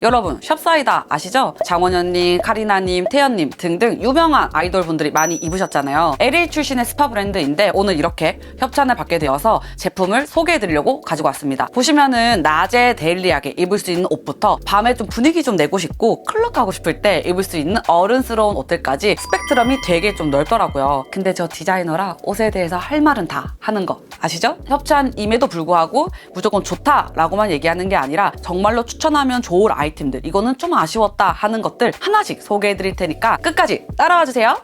여러분, 샵사이다 아시죠? 장원현님, 카리나님, 태연님 등등 유명한 아이돌분들이 많이 입으셨잖아요. LA 출신의 스파 브랜드인데 오늘 이렇게 협찬을 받게 되어서 제품을 소개해드리려고 가지고 왔습니다. 보시면은 낮에 데일리하게 입을 수 있는 옷부터 밤에 좀 분위기 좀 내고 싶고 클럽 가고 싶을 때 입을 수 있는 어른스러운 옷들까지 스펙트럼이 되게 좀 넓더라고요. 근데 저 디자이너라 옷에 대해서 할 말은 다 하는 거 아시죠? 협찬임에도 불구하고 무조건 좋다라고만 얘기하는 게 아니라 정말로 추천하면 좋을 아이템들, 이거는 좀 아쉬웠다 하는 것들 하나씩 소개해 드릴 테니까 끝까지 따라와 주세요.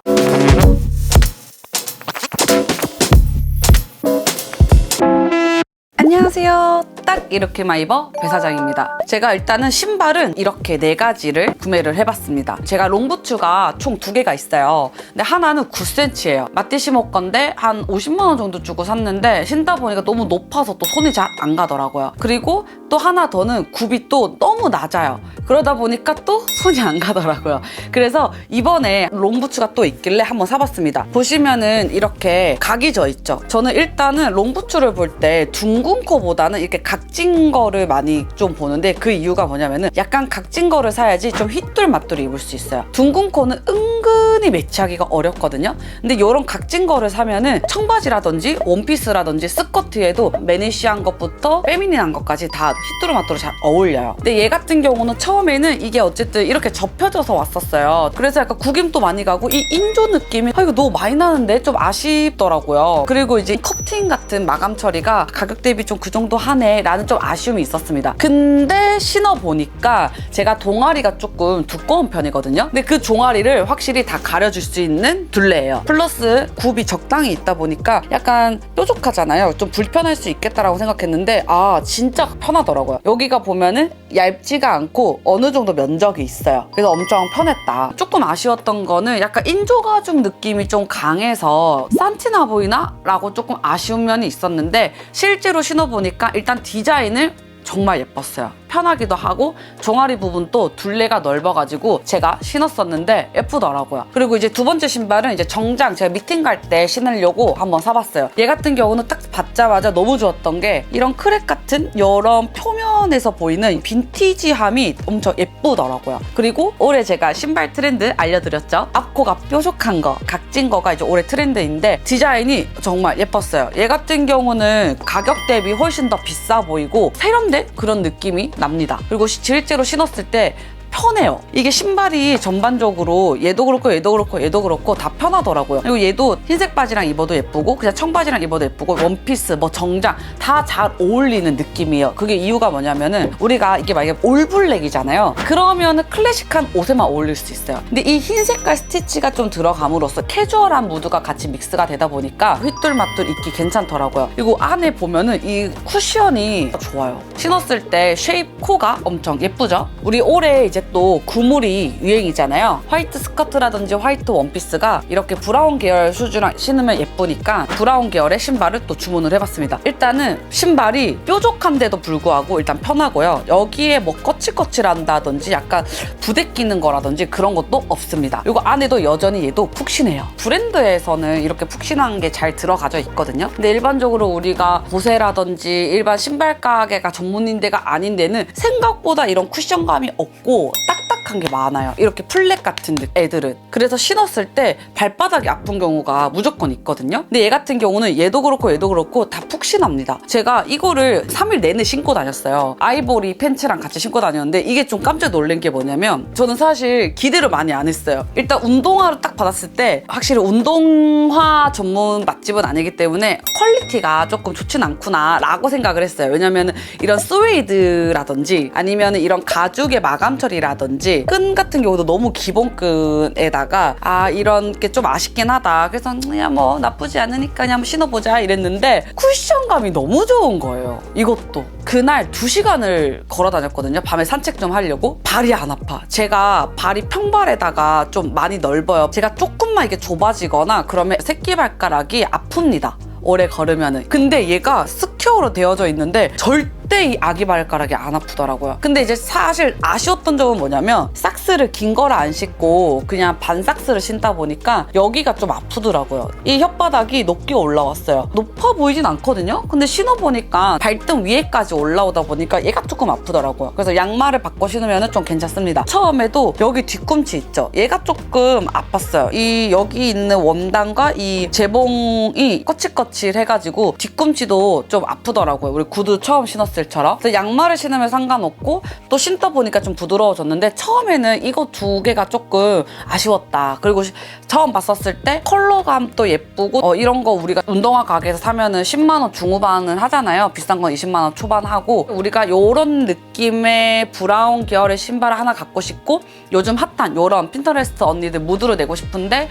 안녕하세요. 딱 이렇게만 입어 배사장입니다. 제가 일단은 신발은 이렇게 4가지를 구매를 해봤습니다. 제가 롱부츠가 총 2개가 있어요. 근데 하나는 9cm예요. 마티시모 건데 한 50만 원 정도 주고 샀는데 신다 보니까 너무 높아서 또 손이 잘 안 가더라고요. 그리고 또 하나 더는 굽이 또 너무 낮아요. 그러다 보니까 또 손이 안 가더라고요. 그래서 이번에 롱부츠가 또 있길래 한번 사봤습니다. 보시면은 이렇게 각이 져 있죠. 저는 일단은 롱부츠를 볼 때 둥근 코보다는 이렇게 각진 거를 많이 좀 보는데, 그 이유가 뭐냐면은 약간 각진 거를 사야지 좀 휘뚤마뚤 입을 수 있어요. 둥근 코는 은근히 매치하기가 어렵거든요. 근데 이런 각진 거를 사면은 청바지라든지 원피스라든지 스커트에도 매니시한 것부터 페미닌한 것까지 다 휘뚜루마뚜루 잘 어울려요. 근데 얘 같은 경우는 처음에는 이게 어쨌든 이렇게 접혀져서 왔었어요. 그래서 약간 구김도 많이 가고 이 인조 느낌이 이거 너무 많이 나는데 좀 아쉽더라고요. 그리고 이제 커팅 같은 마감 처리가 가격 대비 좀 그 정도 하네 라는 좀 아쉬움이 있었습니다. 근데 신어보니까 제가 동아리가 조금 두꺼운 편이거든요. 근데 그 종아리를 확실히 다 가려줄 수 있는 둘레예요. 플러스 굽이 적당히 있다 보니까 약간 뾰족하잖아요. 좀 불편할 수 있겠다라고 생각했는데 진짜 편하더라고요. 여기가 보면은 얇지가 않고 어느 정도 면적이 있어요. 그래서 엄청 편했다. 조금 아쉬웠던 거는 약간 인조 가죽 느낌이 좀 강해서 산티나 보이나? 라고 조금 아쉬운 면이 있었는데 실제로 신어보니까 일단 디자인을 정말 예뻤어요. 편하기도 하고 종아리 부분도 둘레가 넓어가지고 제가 신었었는데 예쁘더라고요. 그리고 이제 두 번째 신발은 이제 정장 제가 미팅 갈 때 신으려고 한번 사봤어요. 얘 같은 경우는 딱 받자마자 너무 좋았던 게 이런 크랙 같은 이런 표면에서 보이는 빈티지함이 엄청 예쁘더라고요. 그리고 올해 제가 신발 트렌드 알려드렸죠. 앞코가 뾰족한 거, 각진 거가 이제 올해 트렌드인데 디자인이 정말 예뻤어요. 얘 같은 경우는 가격 대비 훨씬 더 비싸 보이고 세련된 그런 느낌이 납니다. 그리고 실제로 신었을 때 편해요. 이게 신발이 전반적으로 얘도 그렇고 얘도 그렇고 얘도 그렇고 다 편하더라고요. 그리고 얘도 흰색 바지랑 입어도 예쁘고 그냥 청바지랑 입어도 예쁘고 원피스, 뭐 정장 다 잘 어울리는 느낌이에요. 그게 이유가 뭐냐면은 우리가 이게 만약에 올블랙이잖아요. 그러면은 클래식한 옷에만 어울릴 수 있어요. 근데 이 흰 색깔 스티치가 좀 들어감으로써 캐주얼한 무드가 같이 믹스가 되다 보니까 휘뚤마뚤 입기 괜찮더라고요. 그리고 안에 보면은 이 쿠션이 좋아요. 신었을 때 쉐입 코가 엄청 예쁘죠? 우리 올해 이제 또 구물이 유행이잖아요. 화이트 스커트라든지 화이트 원피스가 이렇게 브라운 계열 슈즈랑 신으면 예쁘니까 브라운 계열의 신발을 또 주문을 해봤습니다. 일단은 신발이 뾰족한데도 불구하고 일단 편하고요. 여기에 뭐 거칠거칠한다든지 약간 부대 끼는 거라든지 그런 것도 없습니다. 그리고 안에도 여전히 얘도 푹신해요. 브랜드에서는 이렇게 푹신한 게 잘 들어가져 있거든요. 근데 일반적으로 우리가 보세라든지 일반 신발 가게가 전문인 데가 아닌 데는 생각보다 이런 쿠션감이 없고 딱딱한 게 많아요. 이렇게 플랫 같은 애들은. 그래서 신었을 때 발바닥이 아픈 경우가 무조건 있거든요. 근데 얘 같은 경우는 얘도 그렇고 다 푹신합니다. 제가 이거를 3일 내내 신고 다녔어요. 아이보리 팬츠랑 같이 신고 다녔는데 이게 좀 깜짝 놀란 게 뭐냐면 저는 사실 기대를 많이 안 했어요. 일단 운동화로 딱 받았을 때 확실히 운동화 전문 맛집은 아니기 때문에 퀄리티가 조금 좋진 않구나 라고 생각을 했어요. 왜냐면 이런 스웨이드라든지 아니면 이런 가죽의 마감 처리라든지 끈 같은 경우도 너무 기본 끈에다가 이런 게 좀 아쉽긴 하다. 그래서 그냥 뭐 나쁘지 않으니까 그냥 한번 신어보자 이랬는데 쿠션감이 너무 좋은 거예요. 이것도 그날 2시간을 걸어 다녔거든요. 밤에 산책 좀 하려고. 발이 안 아파. 제가 발이 평발에다가 좀 많이 넓어요. 제가 조금만 이게 좁아지거나 그러면 새끼발가락이 아픕니다. 오래 걸으면은. 근데 얘가 스퀘어로 되어져 있는데 절대 절대 이 아기 발가락이 안 아프더라고요. 근데 이제 사실 아쉬웠던 점은 뭐냐면 삭스를 긴 거를 안 신고 그냥 반삭스를 신다 보니까 여기가 좀 아프더라고요. 이 혓바닥이 높게 올라왔어요. 높아 보이진 않거든요. 근데 신어보니까 발등 위에까지 올라오다 보니까 얘가 조금 아프더라고요. 그래서 양말을 바꿔 신으면 좀 괜찮습니다. 처음에도 여기 뒤꿈치 있죠? 얘가 조금 아팠어요. 이 여기 있는 원단과 이 재봉이 거칠거칠해가지고 뒤꿈치도 좀 아프더라고요. 우리 구두 처음 신었을 처럼. 그래서 양말을 신으면 상관없고 또 신다 보니까 좀 부드러워졌는데 처음에는 이거 두 개가 조금 아쉬웠다. 그리고 처음 봤었을 때 컬러감도 예쁘고 이런 거 우리가 운동화 가게에서 사면은 10만 원 중후반은 하잖아요. 비싼 건 20만 원 초반 하고 우리가 요런 느낌의 브라운 계열의 신발을 하나 갖고 싶고 요즘 핫한 요런 핀터레스트 언니들 무드를 내고 싶은데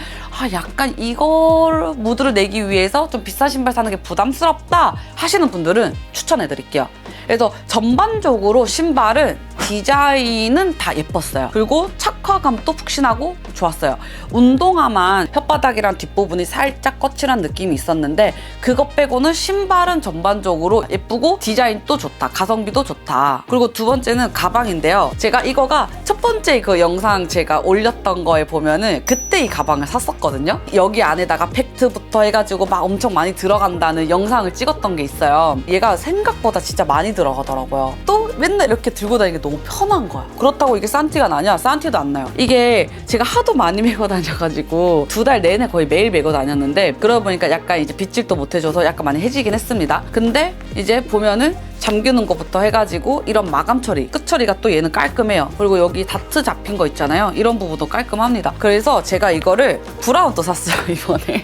약간 이걸 무드를 내기 위해서 좀 비싼 신발 사는 게 부담스럽다 하시는 분들은 추천해드릴게요. 그래서 전반적으로 신발은 디자인은 다 예뻤어요. 그리고 착화감도 푹신하고 좋았어요. 운동화만 혓바닥이랑 뒷부분이 살짝 거칠한 느낌이 있었는데 그것 빼고는 신발은 전반적으로 예쁘고 디자인도 좋다. 가성비도 좋다. 그리고 두 번째는 가방인데요. 제가 이거가 첫 번째 그 영상 제가 올렸던 거에 보면은 그때 이 가방을 샀었거든요. 여기 안에다가 팩트부터 해가지고 막 엄청 많이 들어간다는 영상을 찍었던 게 있어요. 얘가 생각보다 진짜 많이 들어가더라고요. 또 맨날 이렇게 들고 다니는 게 너무 편한 거야. 그렇다고 이게 싼티가 나냐? 싼티도 안 나요. 이게 제가 하도 많이 메고 다녀가지고 2달 내내 거의 매일 메고 다녔는데 그러다 보니까 약간 이제 빗질도 못 해줘서 약간 많이 해지긴 했습니다. 근데 이제 보면은 잠기는 것부터 해가지고 이런 마감 처리, 끝 처리가 또 얘는 깔끔해요. 그리고 여기 다트 잡힌 거 있잖아요. 이런 부분도 깔끔합니다. 그래서 제가 이거를 브라운도 샀어요, 이번에.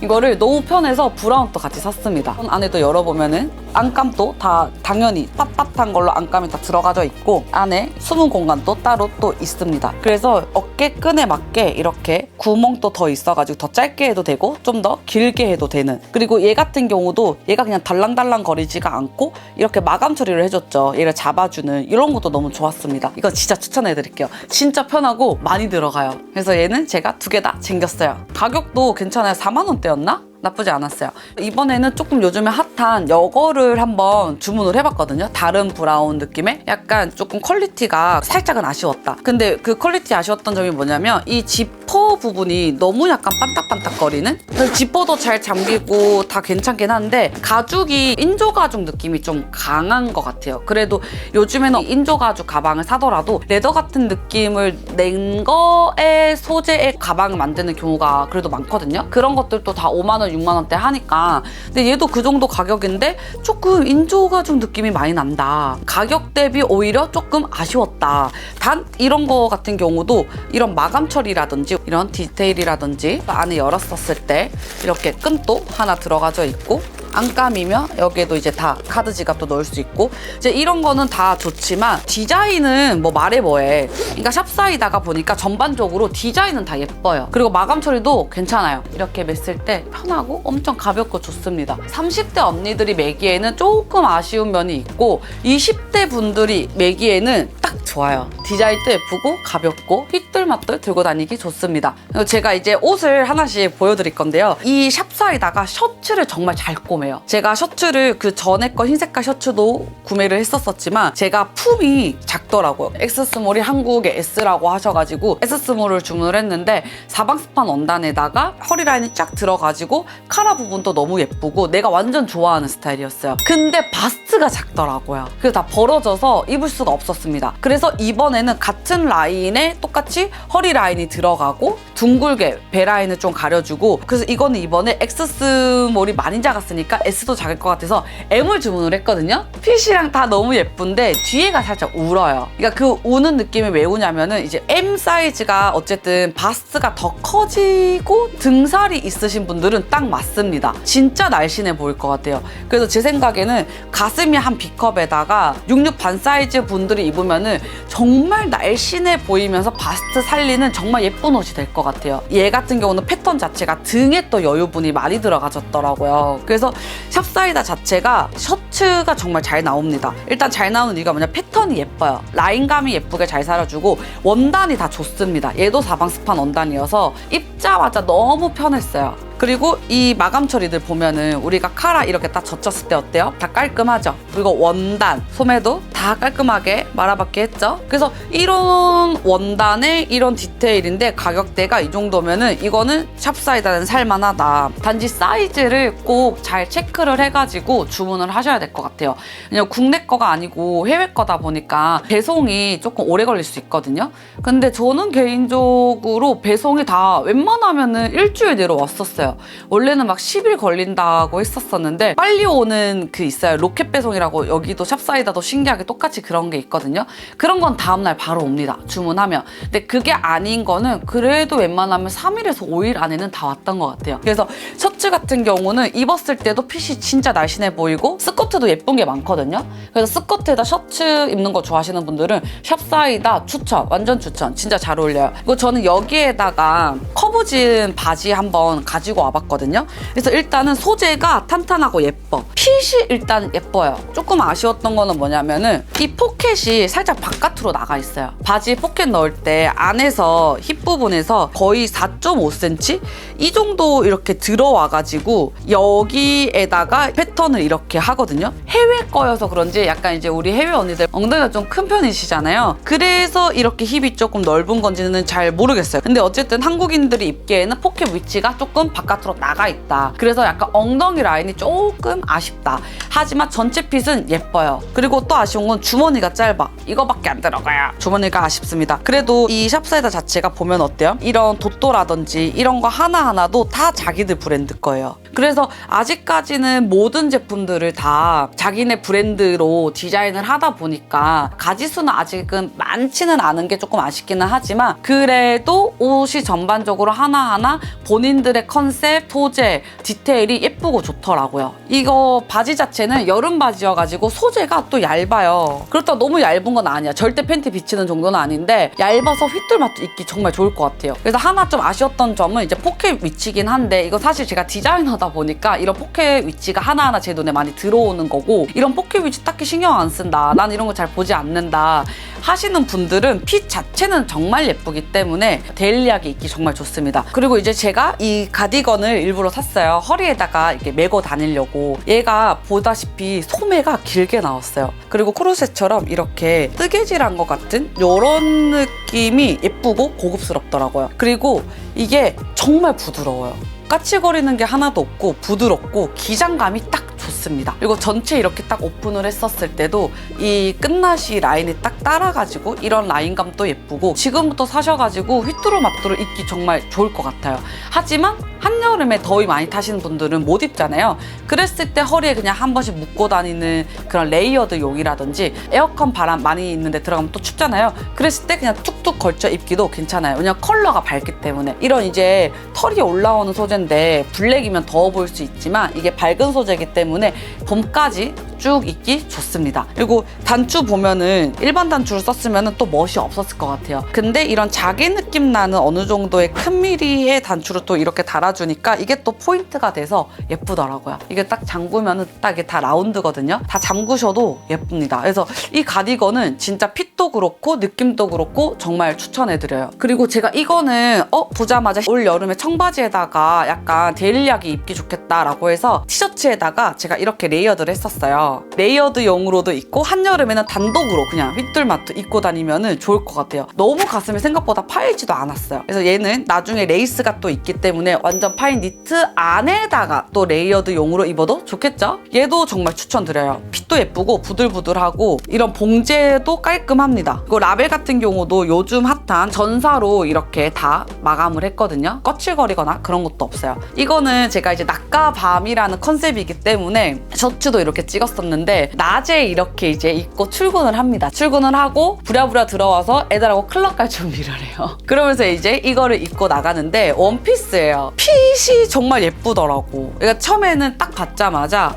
이거를 너무 편해서 브라운도 같이 샀습니다. 안에도 열어보면은 안감도 다 당연히 빳빳한 걸로 안감이 다 들어가져 있고 안에 숨은 공간도 따로 또 있습니다. 그래서 어깨끈에 맞게 이렇게 구멍도 더 있어가지고 더 짧게 해도 되고 좀 더 길게 해도 되는. 그리고 얘 같은 경우도 얘가 그냥 달랑달랑 거리지가 않고 이렇게 마감 처리를 해줬죠. 얘를 잡아주는 이런 것도 너무 좋았습니다. 이거 진짜 추천해드릴게요. 진짜 편하고 많이 들어가요. 그래서 얘는 제가 2개 다 챙겼어요. 가격도 괜찮아요. 4만 원대였나? 나쁘지 않았어요. 이번에는 조금 요즘에 핫한 이거를 한번 주문을 해봤거든요. 다른 브라운 느낌의 약간 조금 퀄리티가 살짝은 아쉬웠다. 근데 그 퀄리티 아쉬웠던 점이 뭐냐면 이 지퍼 부분이 너무 약간 반딱반딱거리는? 지퍼도 잘 잠기고 다 괜찮긴 한데 가죽이 인조가죽 느낌이 좀 강한 것 같아요. 그래도 요즘에는 인조가죽 가방을 사더라도 레더 같은 느낌을 낸 거의 소재의 가방을 만드는 경우가 그래도 많거든요. 그런 것들도 다 5만 원 6만 원대 하니까. 근데 얘도 그 정도 가격인데 조금 인조가죽 느낌이 많이 난다. 가격 대비 오히려 조금 아쉬웠다. 단 이런 거 같은 경우도 이런 마감 처리라든지 이런 디테일이라든지 안에 열었었을 때 이렇게 끈도 하나 들어가져 있고 안감이면 여기에도 이제 다 카드 지갑도 넣을 수 있고 이제 이런 거는 다 좋지만 디자인은 뭐 말해 뭐해. 그러니까 샵사이다가 보니까 전반적으로 디자인은 다 예뻐요. 그리고 마감 처리도 괜찮아요. 이렇게 맸을 때 편하고 엄청 가볍고 좋습니다. 30대 언니들이 매기에는 조금 아쉬운 면이 있고 20대 분들이 매기에는 딱 좋아요. 디자인도 예쁘고 가볍고 휘뚤마뚤 들고 다니기 좋습니다. 그리고 제가 이제 옷을 하나씩 보여드릴 건데요. 이 샵사이다가 셔츠를 정말 잘 꼽아요. 제가 셔츠를 그 전에 거 흰색깔 셔츠도 구매를 했었지만 제가 품이 작더라고요. X스몰이 한국의 S라고 하셔가지고 S스몰을 주문을 했는데 사방스판 원단에다가 허리라인이 쫙 들어가지고 카라 부분도 너무 예쁘고 내가 완전 좋아하는 스타일이었어요. 근데 바스트가 작더라고요. 그래서 다 벌어져서 입을 수가 없었습니다. 그래서 이번에는 같은 라인에 똑같이 허리 라인이 들어가고 둥글게 배 라인을 좀 가려주고 그래서 이거는 이번에 X스몰이 많이 작았으니까 S도 작을 것 같아서 M을 주문을 했거든요. 핏이랑 다 너무 예쁜데 뒤에가 살짝 울어요. 그러니까 그 우는 느낌이 왜 우냐면은 이제 M 사이즈가 어쨌든 바스트가 더 커지고 등살이 있으신 분들은 딱 맞습니다. 진짜 날씬해 보일 것 같아요. 그래서 제 생각에는 가슴이 한 B컵에다가 66 반 사이즈 분들이 입으면은 정말 날씬해 보이면서 바스트 살리는 정말 예쁜 옷이 될 것 같아요. 얘 같은 경우는 패턴 자체가 등에 또 여유분이 많이 들어가졌더라고요. 그래서 샵사이다 자체가 셔츠가 정말 잘 나옵니다. 일단 잘 나오는 이유가 뭐냐, 패턴이 예뻐요. 라인감이 예쁘게 잘 살아주고 원단이 다 좋습니다. 얘도 사방스판 원단이어서 입자마자 너무 편했어요. 그리고 이 마감 처리들 보면은 우리가 카라 이렇게 딱 젖혔을 때 어때요? 다 깔끔하죠? 그리고 원단, 소매도 다 깔끔하게 말아받게 했죠? 그래서 이런 원단의 이런 디테일인데 가격대가 이 정도면은 이거는 샵사이다는 살만하다. 단지 사이즈를 꼭 잘 체크를 해가지고 주문을 하셔야 될 것 같아요. 왜냐면 국내 거가 아니고 해외 거다 보니까 배송이 조금 오래 걸릴 수 있거든요. 근데 저는 개인적으로 배송이 다 웬만하면은 일주일 내로 왔었어요. 원래는 막 10일 걸린다고 했었었는데 빨리 오는 그 있어요. 로켓 배송이라고 여기도 샵사이다도 신기하게 똑같이 그런 게 있거든요. 그런 건 다음날 바로 옵니다. 주문하면. 근데 그게 아닌 거는 그래도 웬만하면 3일에서 5일 안에는 다 왔던 것 같아요. 그래서 셔츠 같은 경우는 입었을 때도 핏이 진짜 날씬해 보이고 스커트도 예쁜 게 많거든요. 그래서 스커트에다 셔츠 입는 거 좋아하시는 분들은 샵사이다 추천, 완전 추천. 진짜 잘 어울려요. 그리고 저는 여기에다가 커브진 바지 한번 가지고 와봤거든요. 그래서 일단은 소재가 탄탄하고 예뻐. 핏이 일단 예뻐요. 조금 아쉬웠던 거는 뭐냐면은 이 포켓이 살짝 바깥으로 나가 있어요. 바지 포켓 넣을 때 안에서 힙 부분에서 거의 4.5cm? 이 정도 이렇게 들어와가지고 여기에다가 패턴을 이렇게 하거든요. 해외 거여서 그런지 약간 이제 우리 해외 언니들 엉덩이가 좀 큰 편이시잖아요. 그래서 이렇게 힙이 조금 넓은 건지는 잘 모르겠어요. 근데 어쨌든 한국인들이 입기에는 포켓 위치가 조금 바깥으로 나가 있다. 그래서 약간 엉덩이 라인이 조금 아쉽다. 하지만 전체 핏은 예뻐요. 그리고 또 아쉬운 건 주머니가 짧아. 이거밖에 안 들어가요. 주머니가 아쉽습니다. 그래도 이 샵사이다 자체가 보면 어때요? 이런 돛도라든지 이런 거 하나하나도 다 자기들 브랜드 거예요. 그래서 아직까지는 모든 제품들을 다 자기네 브랜드로 디자인을 하다 보니까 가지수는 아직은 많지는 않은 게 조금 아쉽기는 하지만 그래도 옷이 전반적으로 하나하나 본인들의 컨셉, 소재, 디테일이 예쁘고 좋더라고요. 이거 바지 자체는 여름 바지여가지고 소재가 또 얇아요. 그렇다고 너무 얇은 건 아니야. 절대 팬티 비치는 정도는 아닌데 얇아서 휘뚤마뚤 입기 정말 좋을 것 같아요. 그래서 하나 좀 아쉬웠던 점은 이제 포켓 위치긴 한데 이거 사실 제가 디자이너다 보니까 이런 포켓 위치가 하나하나 제 눈에 많이 들어오는 거고 이런 포켓 위치 딱히 신경 안 쓴다. 난 이런 거 잘 보지 않는다. 하시는 분들은 핏 자체는 정말 예쁘기 때문에 데일리하게 입기 정말 좋습니다. 그리고 이제 제가 이 가디건을 일부러 샀어요. 허리에다가 이렇게 메고 다니려고. 얘가 보다시피 소매가 길게 나왔어요. 그리고 코르셋처럼 이렇게 뜨개질한 것 같은 이런 느낌이 예쁘고 고급스럽더라고요. 그리고 이게 정말 부드러워요. 까칠거리는 게 하나도 없고 부드럽고 기장감이 딱 좋습니다. 그리고 전체 이렇게 딱 오픈을 했었을 때도 이 끝나시 라인이 딱 따라가지고 이런 라인감도 예쁘고 지금부터 사셔가지고 휘뚜루마뚜루 입기 정말 좋을 것 같아요. 하지만 한여름에 더위 많이 타시는 분들은 못 입잖아요. 그랬을 때 허리에 그냥 한 번씩 묶고 다니는 그런 레이어드 용이라든지 에어컨 바람 많이 있는데 들어가면 또 춥잖아요. 그랬을 때 그냥 툭툭 걸쳐 입기도 괜찮아요. 왜냐면 컬러가 밝기 때문에. 이런 이제 털이 올라오는 소재인데 블랙이면 더워 보일 수 있지만 이게 밝은 소재이기 때문에 봄까지 쭉 입기 좋습니다. 그리고 단추 보면은 일반 단추를 썼으면 또 멋이 없었을 것 같아요. 근데 이런 자개 느낌 나는 어느 정도의 큰 미리의 단추를 또 이렇게 달아주니까 이게 또 포인트가 돼서 예쁘더라고요. 이게 딱 잠그면은 딱 이게 다 라운드거든요. 다 잠그셔도 예쁩니다. 그래서 이 가디건은 진짜 핏도 그렇고 느낌도 그렇고 정말 추천해드려요. 그리고 제가 이거는 보자마자 올 여름에 청바지에다가 약간 데일리하게 입기 좋겠다라고 해서 티셔츠에다가 제가 이렇게 레이어드를 했었어요. 레이어드용으로도 있고 한여름에는 단독으로 그냥 휘뚤마뚜 입고 다니면 좋을 것 같아요. 너무 가슴이 생각보다 파이지도 않았어요. 그래서 얘는 나중에 레이스가 또 있기 때문에 완전 파인 니트 안에다가 또 레이어드용으로 입어도 좋겠죠? 얘도 정말 추천드려요. 핏도 예쁘고 부들부들하고 이런 봉제도 깔끔합니다. 그리고 라벨 같은 경우도 요즘 핫한 전사로 이렇게 다 마감을 했거든요. 거칠거리거나 그런 것도 없어요. 이거는 제가 이제 낮과 밤이라는 컨셉이기 때문에 셔츠도 이렇게 찍었었는데 낮에 이렇게 이제 입고 출근을 합니다. 출근을 하고 부랴부랴 들어와서 애들하고 클럽 갈 준비를 해요. 그러면서 이제 이거를 입고 나가는데 원피스예요. 핏이 정말 예쁘더라고. 그러니까 처음에는 딱 받자마자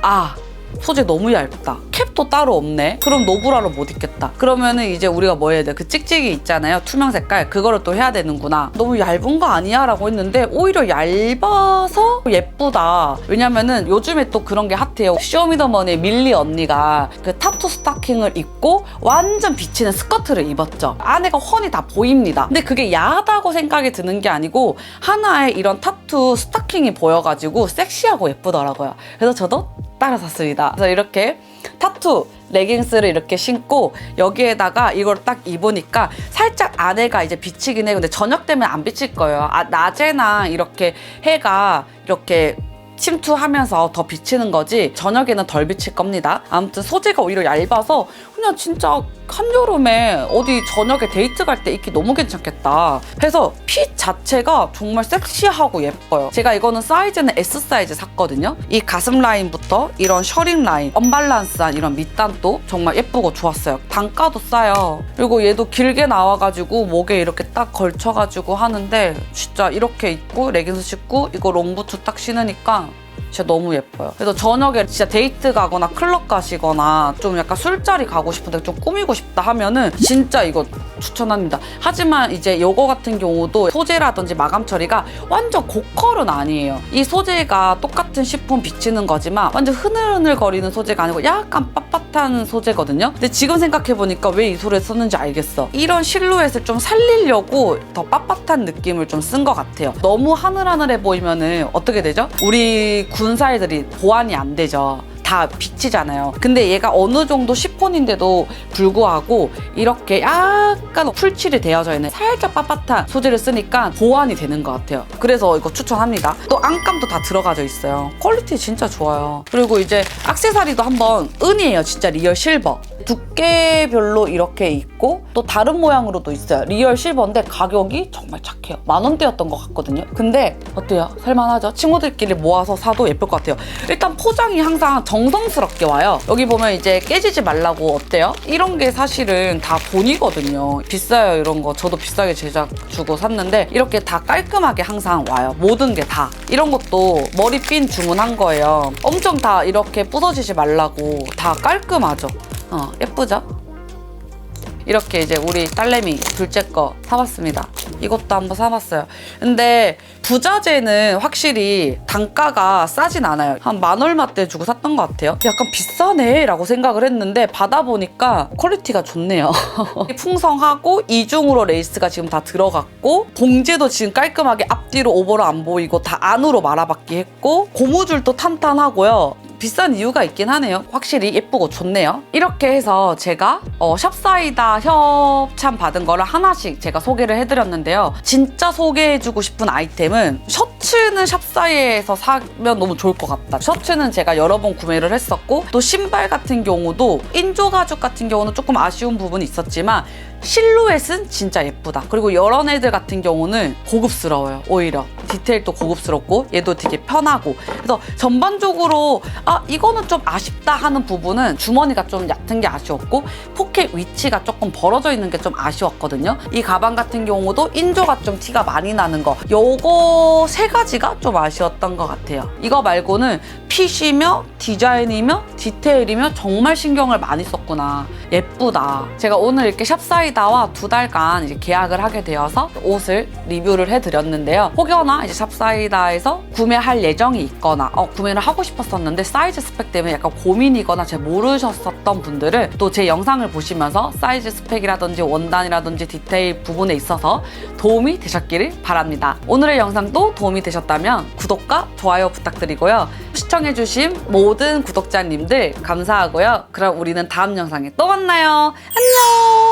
소재 너무 얇다. 캡도 따로 없네. 그럼 노브라로 못 입겠다. 그러면은 이제 우리가 뭐 해야 돼? 그 찍찍이 있잖아요. 투명 색깔. 그거를 또 해야 되는구나. 너무 얇은 거 아니야? 라고 했는데 오히려 얇아서 예쁘다. 왜냐면은 요즘에 또 그런 게 핫해요. 쇼미더머니의 밀리 언니가 그 타투 스타킹을 입고 완전 비치는 스커트를 입었죠. 안에가 훤히 다 보입니다. 근데 그게 야하다고 생각이 드는 게 아니고 하나의 이런 타투 스타킹이 보여가지고 섹시하고 예쁘더라고요. 그래서 저도 따라 샀습니다. 그래서 이렇게 타투 레깅스를 이렇게 신고 여기에다가 이걸 딱 입으니까 살짝 안에가 이제 비치긴 해. 근데 저녁 되면 안 비칠 거예요. 낮에나 이렇게 해가 이렇게 침투하면서 더 비치는 거지 저녁에는 덜 비칠 겁니다. 아무튼 소재가 오히려 얇아서 그냥 진짜 한여름에 어디 저녁에 데이트 갈 때 입기 너무 괜찮겠다 해서 핏 자체가 정말 섹시하고 예뻐요. 제가 이거는 사이즈는 S 사이즈 샀거든요. 이 가슴 라인부터 이런 셔링 라인, 언밸런스한 이런 밑단도 정말 예쁘고 좋았어요. 단가도 싸요. 그리고 얘도 길게 나와가지고 목에 이렇게 딱 걸쳐가지고 하는데 진짜 이렇게 입고 레깅스 신고 이거 롱부츠 딱 신으니까 진짜 너무 예뻐요. 그래서 저녁에 진짜 데이트 가거나 클럽 가시거나 좀 약간 술자리 가고 싶은데 좀 꾸미고 싶다 하면은 진짜 이거 추천합니다. 하지만 이제 요거 같은 경우도 소재라든지 마감 처리가 완전 고컬은 아니에요. 이 소재가 똑같은 시폰 비치는 거지만 완전 흐늘흐늘거리는 소재가 아니고 약간 빳빳한 소재거든요. 근데 지금 생각해보니까 왜 이 소리를 썼는지 알겠어. 이런 실루엣을 좀 살리려고 더 빳빳한 느낌을 좀 쓴 것 같아요. 너무 하늘하늘해 보이면은 어떻게 되죠? 우리 군살들이 보완이 안 되죠. 다 비치잖아요. 근데 얘가 어느 정도 시폰인데도 불구하고 이렇게 약간 풀칠이 되어져 있는 살짝 빳빳한 소재를 쓰니까 보완이 되는 것 같아요. 그래서 이거 추천합니다. 또 안감도 다 들어가져 있어요. 퀄리티 진짜 좋아요. 그리고 이제 액세서리도 한번 은이에요. 진짜 리얼 실버. 두께별로 이렇게 있고 또 다른 모양으로도 있어요. 리얼 실버인데 가격이 정말 착해요. 10,000원대였던 것 같거든요. 근데 어때요? 살만하죠? 친구들끼리 모아서 사도 예쁠 것 같아요. 일단 포장이 항상 정성스럽게 와요. 여기 보면 이제 깨지지 말라고 어때요? 이런 게 사실은 다 돈이거든요. 비싸요 이런 거. 저도 비싸게 제작 주고 샀는데 이렇게 다 깔끔하게 항상 와요. 모든 게 다. 이런 것도 머리핀 주문한 거예요. 엄청 다 이렇게 부서지지 말라고 다 깔끔하죠. 예쁘죠? 이렇게 이제 우리 딸내미 둘째 거 사봤습니다. 이것도 한번 사봤어요. 근데 부자재는 확실히 단가가 싸진 않아요. 한 10,000얼마대 주고 샀던 것 같아요. 약간 비싸네 라고 생각을 했는데 받아보니까 퀄리티가 좋네요. 풍성하고 이중으로 레이스가 지금 다 들어갔고 봉제도 지금 깔끔하게 앞뒤로 오버로 안 보이고 다 안으로 말아받기 했고 고무줄도 탄탄하고요. 비싼 이유가 있긴 하네요. 확실히 예쁘고 좋네요. 이렇게 해서 제가 샵사이다 협찬 받은 거를 하나씩 제가 소개를 해드렸는데요. 진짜 소개해주고 싶은 아이템은 셔츠는 샵사이에서 사면 너무 좋을 것 같다. 셔츠는 제가 여러 번 구매를 했었고 또 신발 같은 경우도 인조 가죽 같은 경우는 조금 아쉬운 부분이 있었지만 실루엣은 진짜 예쁘다. 그리고 이런 애들 같은 경우는 고급스러워요. 오히려 디테일도 고급스럽고 얘도 되게 편하고 그래서 전반적으로 이거는 좀 아쉽다 하는 부분은 주머니가 좀 얕은 게 아쉬웠고 포켓 위치가 조금 벌어져 있는 게 좀 아쉬웠거든요. 이 가방 같은 경우도 인조가 좀 티가 많이 나는 거 요거 세 가지가 좀 아쉬웠던 것 같아요. 이거 말고는 핏이며 디자인이며 디테일이며 정말 신경을 많이 썼구나. 예쁘다. 제가 오늘 이렇게 샵사이다와 2달간 이제 계약을 하게 되어서 옷을 리뷰를 해드렸는데요. 혹여나 이제 샵사이다에서 구매할 예정이 있거나 구매를 하고 싶었었는데 사이즈 스펙 때문에 약간 고민이거나 잘 모르셨었던 분들은 또 제 영상을 보시면서 사이즈 스펙이라든지 원단이라든지 디테일 부분에 있어서 도움이 되셨기를 바랍니다. 오늘의 영상도 도움이 되셨다면 구독과 좋아요 부탁드리고요. 시청해주신 모든 구독자님들 감사하고요. 그럼 우리는 다음 영상에 또 만나요. 안녕!